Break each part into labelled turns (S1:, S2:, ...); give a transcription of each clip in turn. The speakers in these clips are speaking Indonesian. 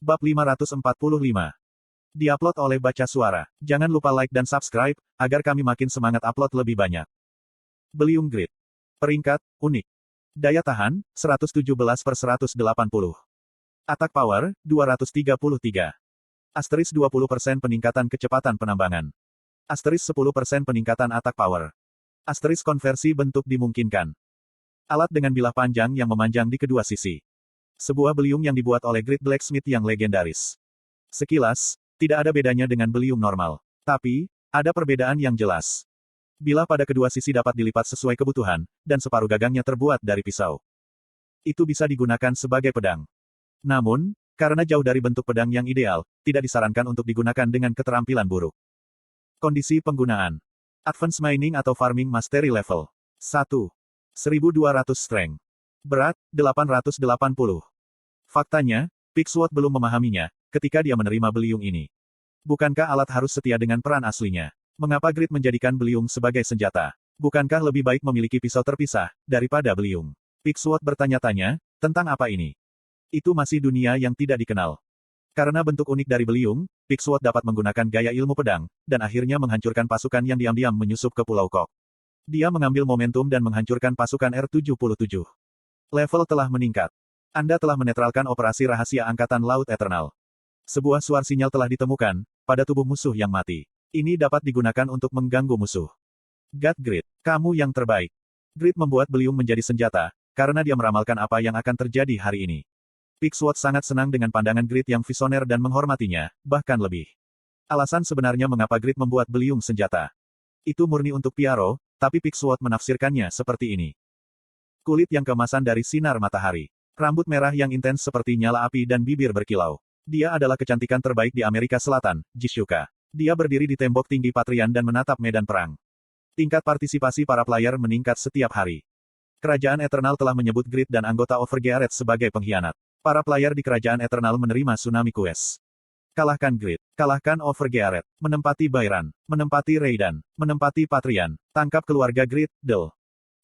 S1: Bab 545. Diupload oleh Baca Suara. Jangan lupa like dan subscribe, agar kami makin semangat upload lebih banyak. Beliung Grid. Peringkat, unik. Daya tahan, 117/180. Attack Power, 233. Asterisk 20% peningkatan kecepatan penambangan. Asterisk 10% peningkatan attack power. Asterisk konversi bentuk dimungkinkan. Alat dengan bilah panjang yang memanjang di kedua sisi. Sebuah beliung yang dibuat oleh Grid Blacksmith yang legendaris. Sekilas, tidak ada bedanya dengan beliung normal. Tapi, ada perbedaan yang jelas. Bilah pada kedua sisi dapat dilipat sesuai kebutuhan, dan separuh gagangnya terbuat dari pisau. Itu bisa digunakan sebagai pedang. Namun, karena jauh dari bentuk pedang yang ideal, tidak disarankan untuk digunakan dengan keterampilan buruk. Kondisi penggunaan. Advanced Mining atau Farming Mastery Level 1. 1200 Strength. Berat, 880. Faktanya, Pixwood belum memahaminya, ketika dia menerima beliung ini. Bukankah alat harus setia dengan peran aslinya? Mengapa Grid menjadikan beliung sebagai senjata? Bukankah lebih baik memiliki pisau terpisah, daripada beliung? Pixwood bertanya-tanya, tentang apa ini? Itu masih dunia yang tidak dikenal. Karena bentuk unik dari beliung, Pixwood dapat menggunakan gaya ilmu pedang, dan akhirnya menghancurkan pasukan yang diam-diam menyusup ke Pulau Kok. Dia mengambil momentum dan menghancurkan pasukan R-77. Level telah meningkat. Anda telah menetralkan operasi rahasia Angkatan Laut Eternal. Sebuah suar sinyal telah ditemukan, pada tubuh musuh yang mati. Ini dapat digunakan untuk mengganggu musuh. God Grid, kamu yang terbaik. Grid membuat beliung menjadi senjata, karena dia meramalkan apa yang akan terjadi hari ini. Pixwood sangat senang dengan pandangan Grid yang visioner dan menghormatinya, bahkan lebih. Alasan sebenarnya mengapa Grid membuat beliung senjata. Itu murni untuk Piaro, tapi Pixwood menafsirkannya seperti ini. Kulit yang keemasan dari sinar matahari. Rambut merah yang intens seperti nyala api dan bibir berkilau. Dia adalah kecantikan terbaik di Amerika Selatan, Jishuka. Dia berdiri di tembok tinggi Patrian dan menatap medan perang. Tingkat partisipasi para player meningkat setiap hari. Kerajaan Eternal telah menyebut Grid dan anggota Overgearet sebagai pengkhianat. Para player di Kerajaan Eternal menerima tsunami quest. Kalahkan Grid, kalahkan Overgearet, menempati Bayran, menempati Raidan, menempati Patrian, tangkap keluarga Grid, Del.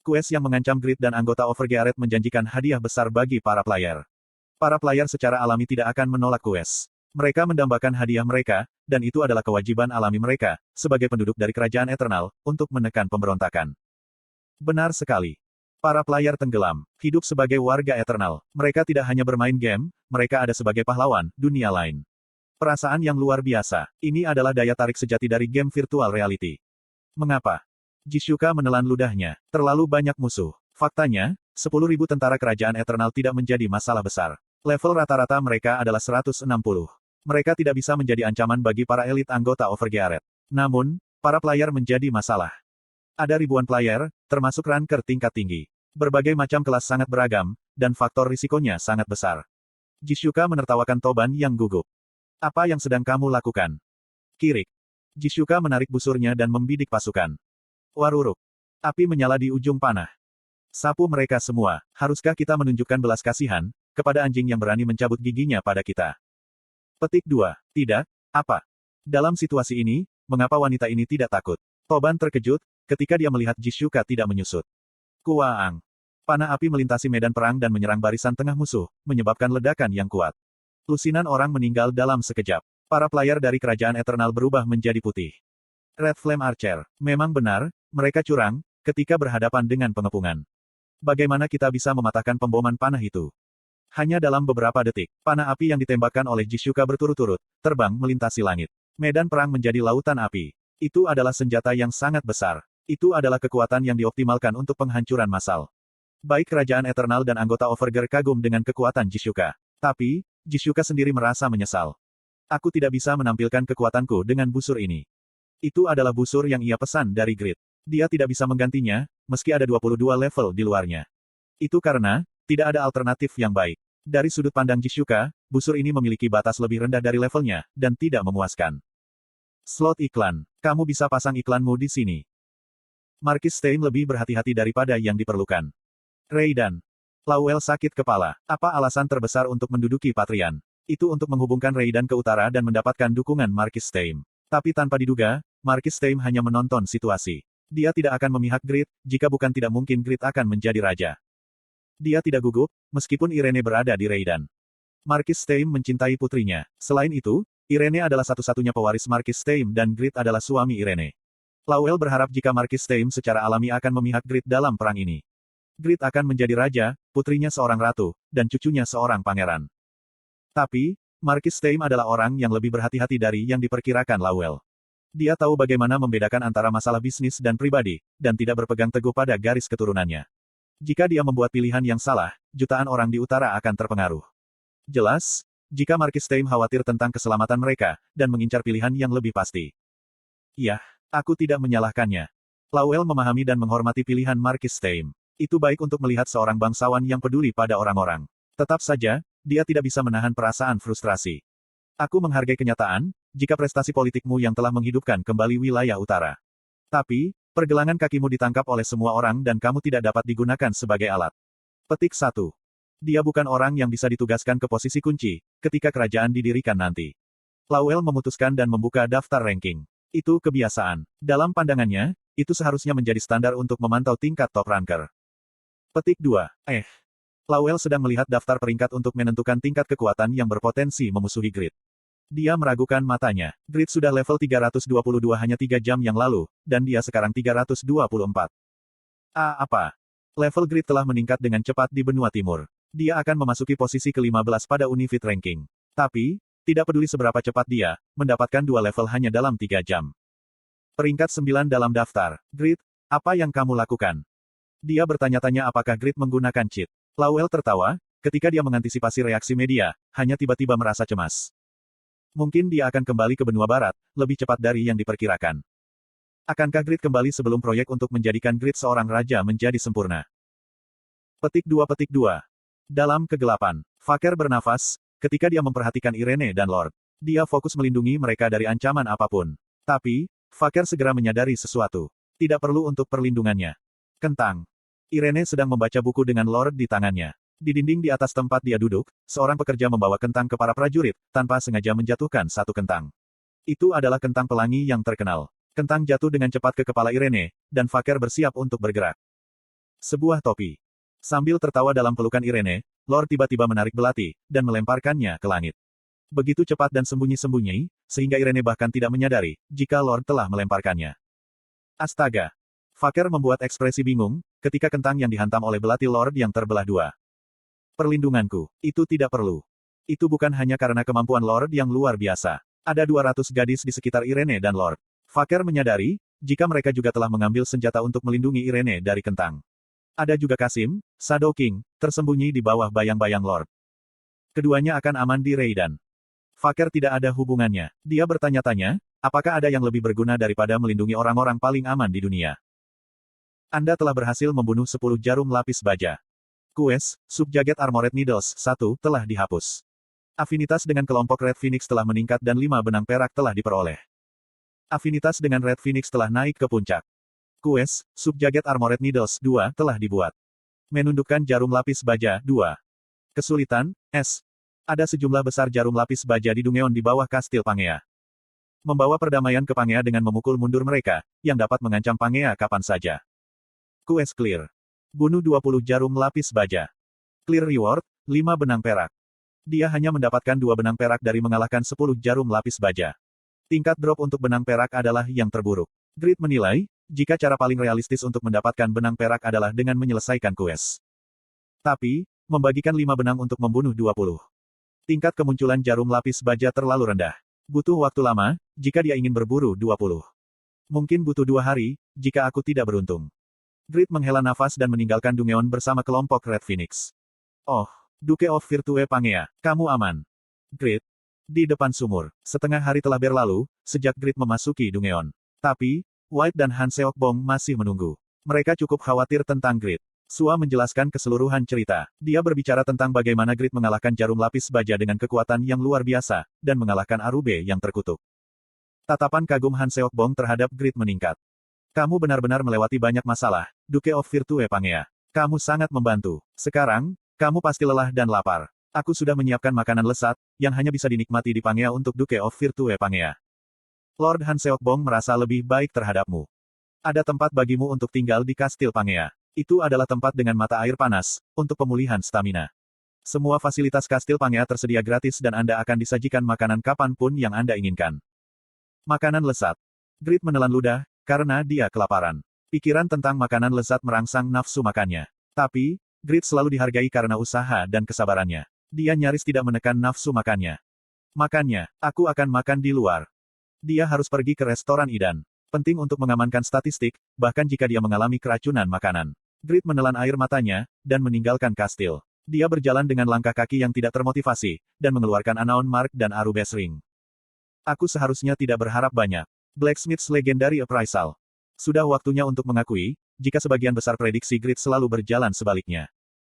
S1: Quest yang mengancam Grid dan anggota Overgearet menjanjikan hadiah besar bagi para player. Para player secara alami tidak akan menolak quest. Mereka mendambakan hadiah mereka, dan itu adalah kewajiban alami mereka, sebagai penduduk dari Kerajaan Eternal, untuk menekan pemberontakan. Benar sekali. Para player tenggelam, hidup sebagai warga Eternal. Mereka tidak hanya bermain game, mereka ada sebagai pahlawan, dunia lain. Perasaan yang luar biasa. Ini adalah daya tarik sejati dari game virtual reality. Mengapa? Jishuka menelan ludahnya. Terlalu banyak musuh. Faktanya, 10.000 tentara Kerajaan Eternal tidak menjadi masalah besar. Level rata-rata mereka adalah 160. Mereka tidak bisa menjadi ancaman bagi para elit anggota Overgearet. Namun, para player menjadi masalah. Ada ribuan player, termasuk ranker tingkat tinggi. Berbagai macam kelas sangat beragam, dan faktor risikonya sangat besar. Jishuka menertawakan Toban yang gugup. Apa yang sedang kamu lakukan? Kirik. Jishuka menarik busurnya dan membidik pasukan. Waruruk. Api menyala di ujung panah. Sapu mereka semua. Haruskah kita menunjukkan belas kasihan kepada anjing yang berani mencabut giginya pada kita? Petik 2. Tidak, apa? Dalam situasi ini, mengapa wanita ini tidak takut? Toban terkejut ketika dia melihat Jishuka tidak menyusut. Kuaang. Panah api melintasi medan perang dan menyerang barisan tengah musuh, menyebabkan ledakan yang kuat. Lusinan orang meninggal dalam sekejap. Para player dari Kerajaan Eternal berubah menjadi putih. Red Flame Archer. Memang benar, mereka curang, ketika berhadapan dengan pengepungan. Bagaimana kita bisa mematahkan pemboman panah itu? Hanya dalam beberapa detik, panah api yang ditembakkan oleh Jishuka berturut-turut, terbang melintasi langit. Medan perang menjadi lautan api. Itu adalah senjata yang sangat besar. Itu adalah kekuatan yang dioptimalkan untuk penghancuran massal. Baik Kerajaan Eternal dan anggota Overgear kagum dengan kekuatan Jishuka. Tapi, Jishuka sendiri merasa menyesal. Aku tidak bisa menampilkan kekuatanku dengan busur ini. Itu adalah busur yang ia pesan dari Grid. Dia tidak bisa menggantinya, meski ada 22 level di luarnya. Itu karena, tidak ada alternatif yang baik. Dari sudut pandang Jishuka, busur ini memiliki batas lebih rendah dari levelnya, dan tidak memuaskan. Slot iklan. Kamu bisa pasang iklanmu di sini. Marquis Stein lebih berhati-hati daripada yang diperlukan. Raidan. Lowell sakit kepala. Apa alasan terbesar untuk menduduki Patrian? Itu untuk menghubungkan Raidan ke utara dan mendapatkan dukungan Marquis Stein. Tapi tanpa diduga, Marquis Stein hanya menonton situasi. Dia tidak akan memihak Grid, jika bukan tidak mungkin Grid akan menjadi raja. Dia tidak gugup, meskipun Irene berada di Raidan. Marquis Steim mencintai putrinya. Selain itu, Irene adalah satu-satunya pewaris Marquis Steim dan Grid adalah suami Irene. Lowell berharap jika Marquis Steim secara alami akan memihak Grid dalam perang ini. Grid akan menjadi raja, putrinya seorang ratu, dan cucunya seorang pangeran. Tapi, Marquis Steim adalah orang yang lebih berhati-hati dari yang diperkirakan Lowell. Dia tahu bagaimana membedakan antara masalah bisnis dan pribadi, dan tidak berpegang teguh pada garis keturunannya. Jika dia membuat pilihan yang salah, jutaan orang di utara akan terpengaruh. Jelas, jika Marquis Steim khawatir tentang keselamatan mereka, dan mengincar pilihan yang lebih pasti. Yah, aku tidak menyalahkannya. Lowell memahami dan menghormati pilihan Marquis Steim. Itu baik untuk melihat seorang bangsawan yang peduli pada orang-orang. Tetap saja, dia tidak bisa menahan perasaan frustrasi. Aku menghargai kenyataan, jika prestasi politikmu yang telah menghidupkan kembali wilayah utara. Tapi, pergelangan kakimu ditangkap oleh semua orang dan kamu tidak dapat digunakan sebagai alat. Petik 1. Dia bukan orang yang bisa ditugaskan ke posisi kunci, ketika kerajaan didirikan nanti. Lowell memutuskan dan membuka daftar ranking. Itu kebiasaan. Dalam pandangannya, itu seharusnya menjadi standar untuk memantau tingkat top ranker. Petik 2. Lowell sedang melihat daftar peringkat untuk menentukan tingkat kekuatan yang berpotensi memusuhi Grid. Dia meragukan matanya. Grid sudah level 322 hanya 3 jam yang lalu, dan dia sekarang 324. Apa? Level Grid telah meningkat dengan cepat di benua timur. Dia akan memasuki posisi ke-15 pada Unifit Ranking. Tapi, tidak peduli seberapa cepat dia, mendapatkan 2 level hanya dalam 3 jam. Peringkat 9 dalam daftar. Grid, apa yang kamu lakukan? Dia bertanya-tanya apakah Grid menggunakan cheat. Lowell tertawa, ketika dia mengantisipasi reaksi media, hanya tiba-tiba merasa cemas. Mungkin dia akan kembali ke benua barat, lebih cepat dari yang diperkirakan. Akankah Grid kembali sebelum proyek untuk menjadikan Grid seorang raja menjadi sempurna? Petik 2. Dalam kegelapan, Faker bernafas, ketika dia memperhatikan Irene dan Lord. Dia fokus melindungi mereka dari ancaman apapun. Tapi, Faker segera menyadari sesuatu. Tidak perlu untuk perlindungannya. Kentang. Irene sedang membaca buku dengan Lord di tangannya. Di dinding di atas tempat dia duduk, seorang pekerja membawa kentang ke para prajurit, tanpa sengaja menjatuhkan satu kentang. Itu adalah kentang pelangi yang terkenal. Kentang jatuh dengan cepat ke kepala Irene, dan Faker bersiap untuk bergerak. Sebuah topi. Sambil tertawa dalam pelukan Irene, Lord tiba-tiba menarik belati, dan melemparkannya ke langit. Begitu cepat dan sembunyi-sembunyi, sehingga Irene bahkan tidak menyadari, jika Lord telah melemparkannya. Astaga! Faker membuat ekspresi bingung, ketika kentang yang dihantam oleh belati Lord yang terbelah dua. Perlindunganku, itu tidak perlu. Itu bukan hanya karena kemampuan Lord yang luar biasa. Ada 200 gadis di sekitar Irene dan Lord. Faker menyadari, jika mereka juga telah mengambil senjata untuk melindungi Irene dari kentang. Ada juga Kasim, Shadow King, tersembunyi di bawah bayang-bayang Lord. Keduanya akan aman di Raidan. Faker tidak ada hubungannya. Dia bertanya-tanya, apakah ada yang lebih berguna daripada melindungi orang-orang paling aman di dunia? Anda telah berhasil membunuh 10 jarum lapis baja. Quest, Subjaget Armored Needles 1 telah dihapus. Afinitas dengan kelompok Red Phoenix telah meningkat dan 5 benang perak telah diperoleh. Afinitas dengan Red Phoenix telah naik ke puncak. Quest, Subjaget Armored Needles 2 telah dibuat. Menundukkan jarum lapis baja 2. Kesulitan, S. Ada sejumlah besar jarum lapis baja di Dungeon di bawah kastil Pangea. Membawa perdamaian ke Pangea dengan memukul mundur mereka, yang dapat mengancam Pangea kapan saja. Quest clear. Bunuh 20 jarum lapis baja. Clear reward, 5 benang perak. Dia hanya mendapatkan 2 benang perak dari mengalahkan 10 jarum lapis baja. Tingkat drop untuk benang perak adalah yang terburuk. Grid menilai, jika cara paling realistis untuk mendapatkan benang perak adalah dengan menyelesaikan quest. Tapi, membagikan 5 benang untuk membunuh 20. Tingkat kemunculan jarum lapis baja terlalu rendah. Butuh waktu lama, jika dia ingin berburu 20. Mungkin butuh 2 hari, jika aku tidak beruntung. Grid menghela nafas dan meninggalkan Dungeon bersama kelompok Red Phoenix. Oh, Duke of Virtue Pangea, kamu aman. Grid. Di depan sumur, setengah hari telah berlalu, sejak Grid memasuki Dungeon. Tapi, White dan Han Seokbong masih menunggu. Mereka cukup khawatir tentang Grid. Sua menjelaskan keseluruhan cerita. Dia berbicara tentang bagaimana Grid mengalahkan jarum lapis baja dengan kekuatan yang luar biasa, dan mengalahkan Arube yang terkutuk. Tatapan kagum Han Seokbong terhadap Grid meningkat. Kamu benar-benar melewati banyak masalah, Duke of Virtue Pangea. Kamu sangat membantu. Sekarang, kamu pasti lelah dan lapar. Aku sudah menyiapkan makanan lesat, yang hanya bisa dinikmati di Pangea untuk Duke of Virtue Pangea. Lord Han Seokbong merasa lebih baik terhadapmu. Ada tempat bagimu untuk tinggal di Kastil Pangea. Itu adalah tempat dengan mata air panas, untuk pemulihan stamina. Semua fasilitas kastil Pangea tersedia gratis dan Anda akan disajikan makanan kapanpun yang Anda inginkan. Makanan lezat. Grid menelan ludah, karena dia kelaparan. Pikiran tentang makanan lezat merangsang nafsu makannya. Tapi, Grid selalu dihargai karena usaha dan kesabarannya. Dia nyaris tidak menekan nafsu makannya. Makannya, aku akan makan di luar. Dia harus pergi ke restoran Idan. Penting untuk mengamankan statistik, bahkan jika dia mengalami keracunan makanan. Grid menelan air matanya, dan meninggalkan kastil. Dia berjalan dengan langkah kaki yang tidak termotivasi, dan mengeluarkan Anaon Mark dan Arubes Ring. Aku seharusnya tidak berharap banyak. Blacksmith's Legendary Appraisal. Sudah waktunya untuk mengakui, jika sebagian besar prediksi Grid selalu berjalan sebaliknya.